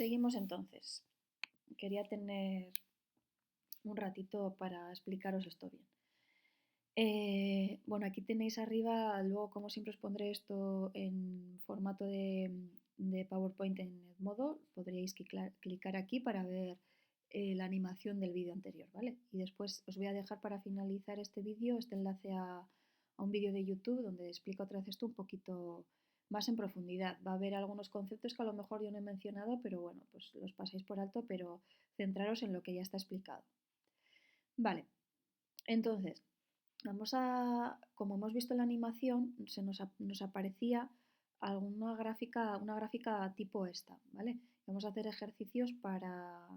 Seguimos entonces. Quería tener un ratito para explicaros esto bien. Bueno, aquí tenéis arriba, luego como siempre os pondré esto en formato de PowerPoint en Edmodo, podríais clicar aquí para ver la animación del vídeo anterior, ¿vale? Y después os voy a dejar para finalizar este vídeo, este enlace a un vídeo de YouTube donde explico otra vez esto un poquito más en profundidad. Va a haber algunos conceptos que a lo mejor yo no he mencionado, pero bueno, pues los pasáis por alto, pero centraros en lo que ya está explicado. Vale, entonces, como hemos visto en la animación, nos aparecía una gráfica tipo esta, ¿vale? Vamos a hacer ejercicios para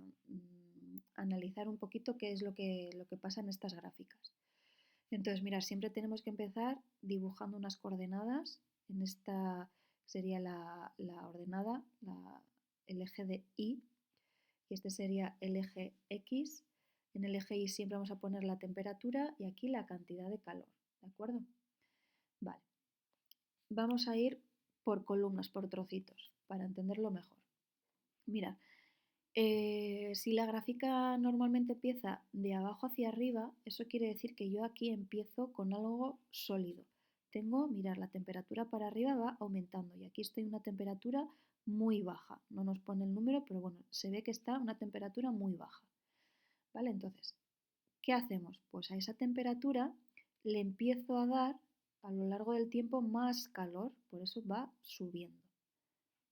analizar un poquito qué es lo que pasa en estas gráficas. Entonces, mirad, siempre tenemos que empezar dibujando unas coordenadas. En esta sería la ordenada, el eje de Y, y este sería el eje X. En el eje Y siempre vamos a poner la temperatura y aquí la cantidad de calor, ¿de acuerdo? Vale. Vamos a ir por columnas, por trocitos, para entenderlo mejor. Mirad, si la gráfica normalmente empieza de abajo hacia arriba, eso quiere decir que yo aquí empiezo con algo sólido. Mirad, la temperatura para arriba va aumentando y aquí estoy en una temperatura muy baja. No nos pone el número, pero bueno, se ve que está a una temperatura muy baja. ¿Vale? Entonces, ¿qué hacemos? Pues a esa temperatura le empiezo a dar a lo largo del tiempo más calor, por eso va subiendo.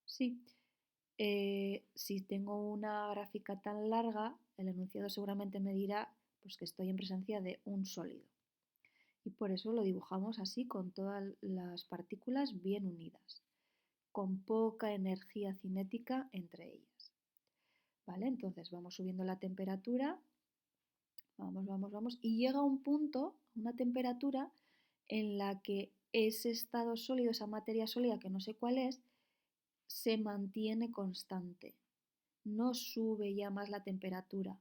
Sí. Si tengo una gráfica tan larga, el enunciado seguramente me dirá pues, que estoy en presencia de un sólido. Y por eso lo dibujamos así, con todas las partículas bien unidas, con poca energía cinética entre ellas. ¿Vale? Entonces vamos subiendo la temperatura, vamos, y llega un punto, una temperatura, en la que ese estado sólido, esa materia sólida que no sé cuál es, se mantiene constante. No sube ya más la temperatura,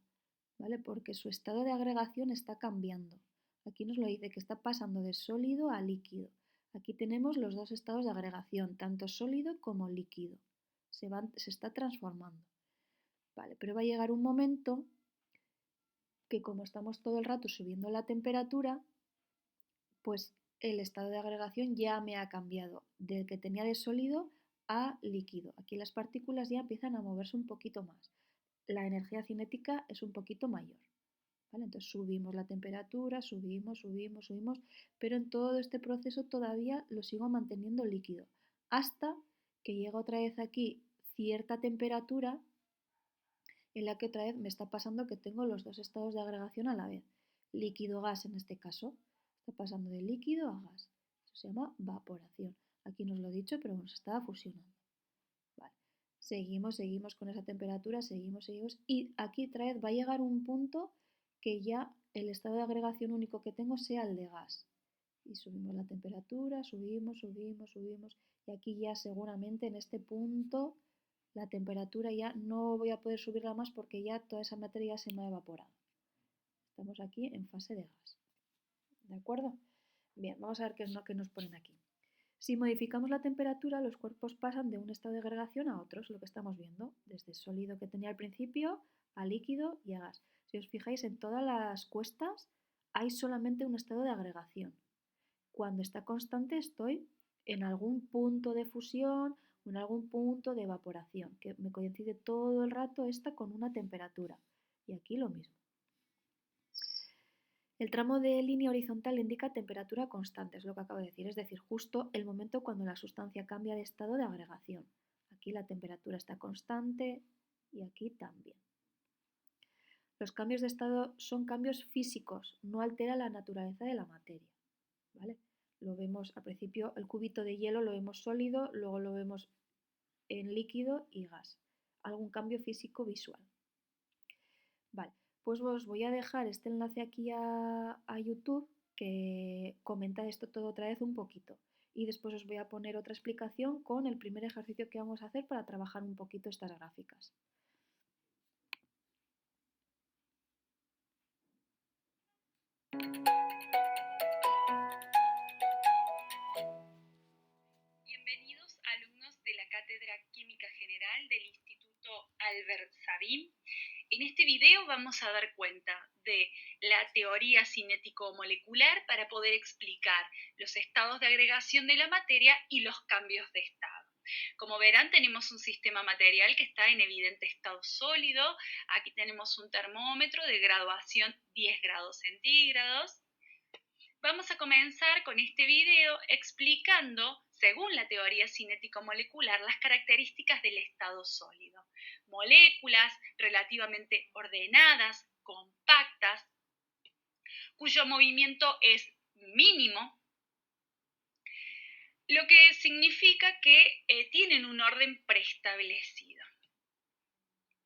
¿vale? Porque su estado de agregación está cambiando. Aquí nos lo dice que está pasando de sólido a líquido. Aquí tenemos los dos estados de agregación, tanto sólido como líquido. Se está transformando. Vale, pero va a llegar un momento que como estamos todo el rato subiendo la temperatura, pues el estado de agregación ya me ha cambiado del que tenía de sólido a líquido. Aquí las partículas ya empiezan a moverse un poquito más. La energía cinética es un poquito mayor. ¿Vale? Entonces subimos la temperatura, subimos, pero en todo este proceso todavía lo sigo manteniendo líquido, hasta que llega otra vez aquí cierta temperatura en la que otra vez me está pasando que tengo los dos estados de agregación a la vez, líquido-gas en este caso, está pasando de líquido a gas, eso se llama evaporación. Aquí no os lo he dicho, pero se está fusionando. Vale. Seguimos con esa temperatura, seguimos, y aquí otra vez va a llegar un punto que ya el estado de agregación único que tengo sea el de gas. Y subimos la temperatura, subimos, y aquí ya seguramente en este punto la temperatura ya no voy a poder subirla más porque ya toda esa materia se me ha evaporado. Estamos aquí en fase de gas. ¿De acuerdo? Bien, vamos a ver qué es lo que nos ponen aquí. Si modificamos la temperatura, los cuerpos pasan de un estado de agregación a otro, es lo que estamos viendo, desde sólido que tenía al principio a líquido y a gas. Si os fijáis, en todas las cuestas hay solamente un estado de agregación. Cuando está constante estoy en algún punto de fusión o en algún punto de evaporación, que me coincide todo el rato esta con una temperatura. Y aquí lo mismo. El tramo de línea horizontal indica temperatura constante, es lo que acabo de decir, es decir, justo el momento cuando la sustancia cambia de estado de agregación. Aquí la temperatura está constante y aquí también. Los cambios de estado son cambios físicos, no altera la naturaleza de la materia. ¿Vale? Lo vemos al principio, el cubito de hielo lo vemos sólido, luego lo vemos en líquido y gas. Algún cambio físico visual. Vale, pues os voy a dejar este enlace aquí a YouTube que comenta esto todo otra vez un poquito. Y después os voy a poner otra explicación con el primer ejercicio que vamos a hacer para trabajar un poquito estas gráficas. Bienvenidos alumnos de la Cátedra Química General del Instituto Albert Sabin. En este video vamos a dar cuenta de la teoría cinético-molecular para poder explicar los estados de agregación de la materia y los cambios de estado. Como verán, tenemos un sistema material que está en evidente estado sólido. Aquí tenemos un termómetro de graduación 10 grados centígrados. Vamos a comenzar con este video explicando, según la teoría cinético-molecular, las características del estado sólido. Moléculas relativamente ordenadas, compactas, cuyo movimiento es mínimo, lo que significa que tienen un orden preestablecido.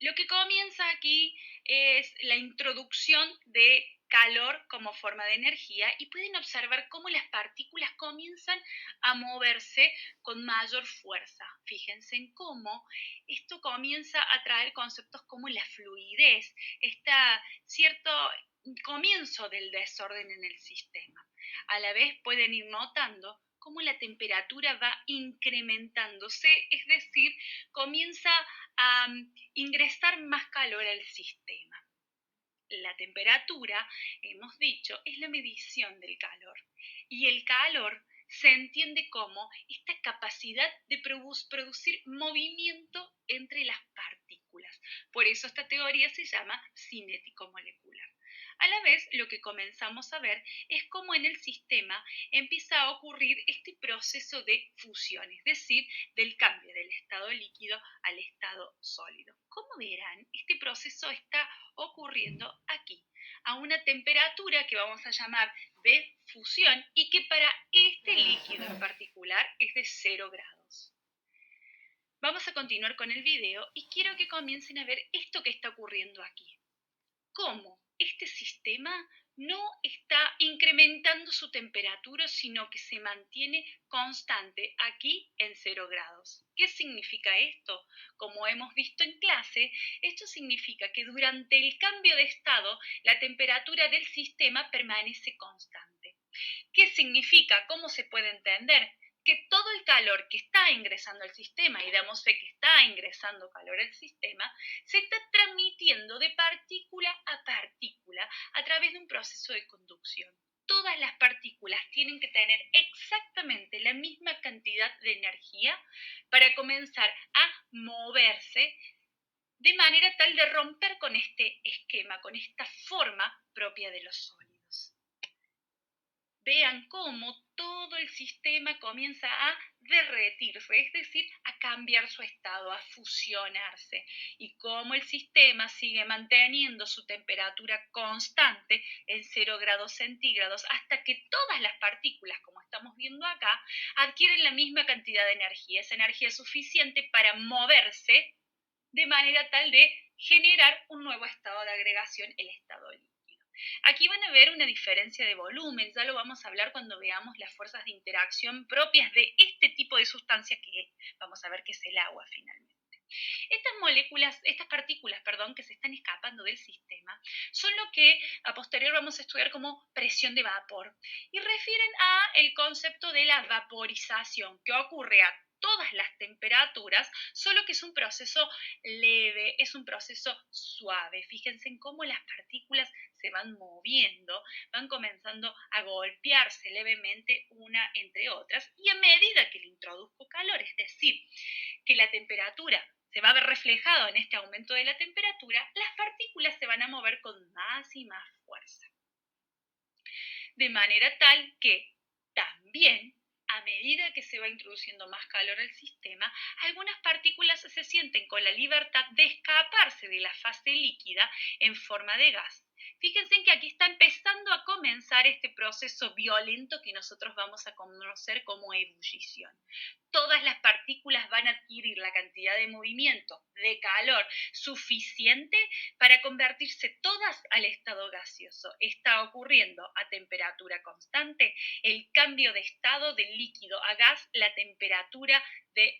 Lo que comienza aquí es la introducción de calor como forma de energía y pueden observar cómo las partículas comienzan a moverse con mayor fuerza. Fíjense en cómo esto comienza a traer conceptos como la fluidez, cierto comienzo del desorden en el sistema. A la vez pueden ir notando cómo la temperatura va incrementándose, es decir, comienza a ingresar más calor al sistema. La temperatura, hemos dicho, es la medición del calor. Y el calor se entiende como esta capacidad de producir movimiento entre las partículas. Por eso esta teoría se llama cinético-molecular. A la vez, lo que comenzamos a ver es cómo en el sistema empieza a ocurrir este proceso de fusión, es decir, del cambio del estado líquido al estado sólido. Como verán, este proceso está ocurriendo aquí, a una temperatura que vamos a llamar de fusión y que para este líquido en particular es de 0 grados. Vamos a continuar con el video y quiero que comiencen a ver esto que está ocurriendo aquí. Cómo este sistema no está incrementando su temperatura, sino que se mantiene constante aquí en 0 grados. ¿Qué significa esto? Como hemos visto en clase, esto significa que durante el cambio de estado, la temperatura del sistema permanece constante. ¿Qué significa? ¿Cómo se puede entender? Que todo el calor que está ingresando al sistema, y damos fe que está ingresando calor al sistema, se está transmitiendo de partícula a partícula a través de un proceso de conducción. Todas las partículas tienen que tener exactamente la misma cantidad de energía para comenzar a moverse de manera tal de romper con este esquema, con esta forma propia de los sólidos. Vean cómo todo el sistema comienza a derretirse, es decir, a cambiar su estado, a fusionarse, y cómo el sistema sigue manteniendo su temperatura constante en 0 grados centígrados hasta que todas las partículas, como estamos viendo acá, adquieren la misma cantidad de energía, esa energía suficiente para moverse de manera tal de generar un nuevo estado de agregación, el estado líquido. Aquí van a ver una diferencia de volumen, ya lo vamos a hablar cuando veamos las fuerzas de interacción propias de este tipo de sustancia que vamos a ver que es el agua finalmente. Estas partículas, que se están escapando del sistema, son lo que a posterior vamos a estudiar como presión de vapor y refieren a el concepto de la vaporización que ocurre a todas las temperaturas, solo que es un proceso leve, es un proceso suave. Fíjense en cómo las partículas se van moviendo, van comenzando a golpearse levemente una entre otras y a medida que le introduzco calor, es decir, que la temperatura se va a ver reflejado en este aumento de la temperatura, las partículas se van a mover con más y más fuerza. De manera tal que también, a medida que se va introduciendo más calor al sistema, algunas partículas se sienten con la libertad de escaparse de la fase líquida en forma de gas. Fíjense en que aquí está empezando a comenzar este proceso violento que nosotros vamos a conocer como ebullición. Todas las partículas van a adquirir la cantidad de movimiento, de calor suficiente para convertirse todas al estado gaseoso. Está ocurriendo a temperatura constante el cambio de estado del líquido a gas, la temperatura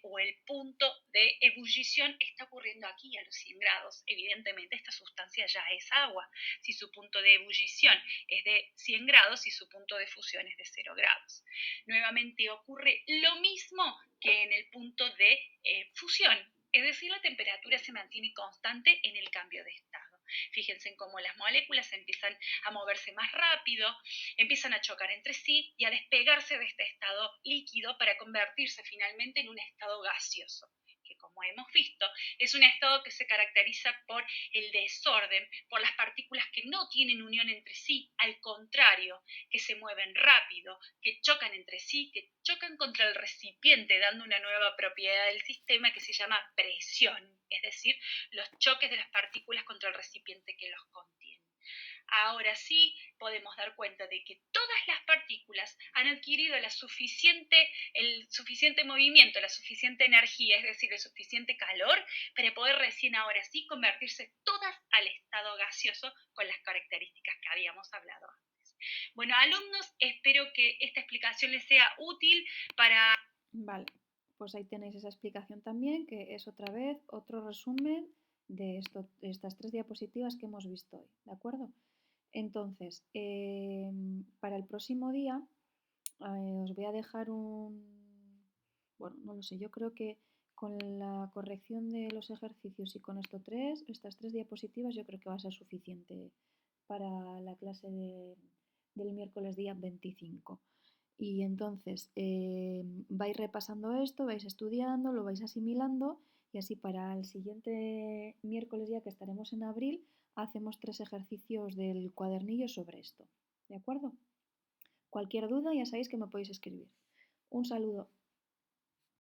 o el punto de ebullición está ocurriendo aquí a los 100 grados. Evidentemente esta sustancia ya es agua. Si su punto de ebullición es de 100 grados y su punto de fusión es de 0 grados. Nuevamente ocurre lo mismo que en el punto de fusión. es decir, la temperatura se mantiene constante en el cambio de estado. Fíjense en cómo las moléculas empiezan a moverse más rápido, empiezan a chocar entre sí y a despegarse de este estado líquido para convertirse finalmente en un estado gaseoso, que como hemos visto es un estado que se caracteriza por el desorden, por las partículas que no tienen unión entre sí, al contrario, que se mueven rápido, que chocan entre sí, que chocan contra el recipiente, dando una nueva propiedad del sistema que se llama presión, es decir, los choques de las partículas contra el recipiente que los contiene. Ahora sí podemos dar cuenta de que todas las partículas han adquirido el suficiente movimiento, la suficiente energía, es decir, el suficiente calor, para poder recién ahora sí convertirse todas al estado gaseoso con las características que habíamos hablado antes. Bueno, alumnos, espero que esta explicación les sea útil para... Vale, pues ahí tenéis esa explicación también, que es otra vez otro resumen de estas 3 diapositivas que hemos visto hoy, ¿de acuerdo? Entonces, para el próximo día os voy a dejar bueno, no lo sé, yo creo que con la corrección de los ejercicios y con estas tres diapositivas, yo creo que va a ser suficiente para la clase del miércoles día 25. Y entonces vais repasando esto, vais estudiando, lo vais asimilando y así para el siguiente miércoles ya que estaremos en abril, hacemos 3 ejercicios del cuadernillo sobre esto. ¿De acuerdo? Cualquier duda ya sabéis que me podéis escribir. Un saludo.